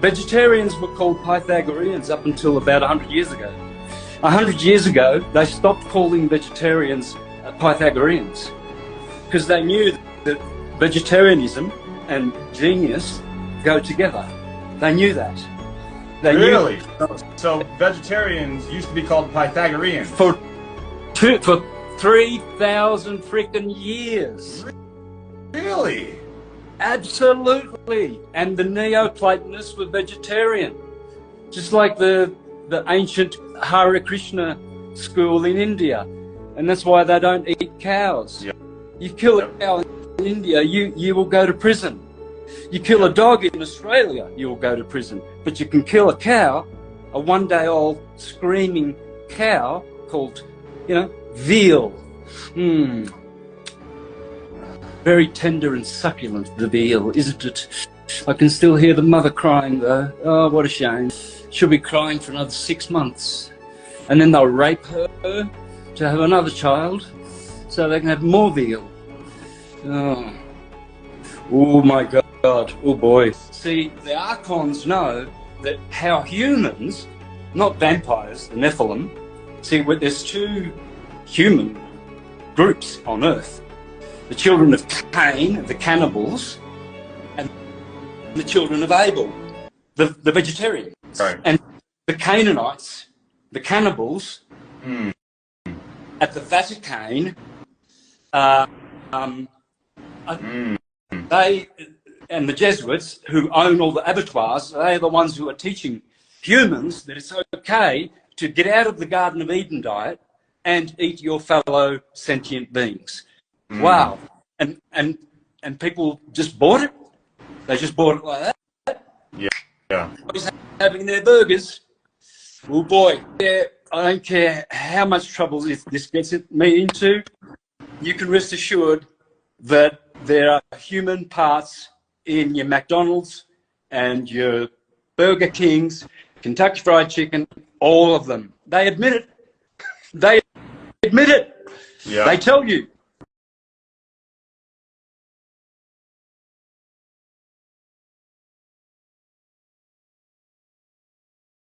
Vegetarians were called Pythagoreans up until about 100 years ago. 100 years ago, they stopped calling vegetarians Pythagoreans because they knew that vegetarianism and genius go together. They knew that. They really? Knew so vegetarians used to be called Pythagoreans? For 3,000 freaking years. Really? Absolutely. And the Neoplatonists were vegetarian. Just like the ancient Hare Krishna school in India. And that's why they don't eat cows. Yep. You kill a cow in India, you will go to prison. You kill a dog in Australia, you will go to prison. But you can kill a cow, a one-day-old screaming cow called, veal. Very tender and succulent, the veal, isn't it? I can still hear the mother crying though. Oh, what a shame. She'll be crying for another 6 months. And then they'll rape her to have another child so they can have more veal. Oh my God, oh boy. See, the Archons know that how humans, not vampires, the Nephilim, see, there's two human groups on Earth. The children of Cain, the cannibals, and the children of Abel, the vegetarians. Right. And the Canaanites, the cannibals, at the Vatican, they and the Jesuits, who own all the abattoirs, they're the ones who are teaching humans that it's okay to get out of the Garden of Eden diet and eat your fellow sentient beings. Wow. And people just bought it. They just bought it like that. Yeah. Everybody's having their burgers. Oh boy. Yeah, I don't care how much trouble this gets me into. You can rest assured that there are human parts in your McDonald's and your Burger Kings, Kentucky Fried Chicken, all of them. They admit it. They admit it. Yeah. They tell you.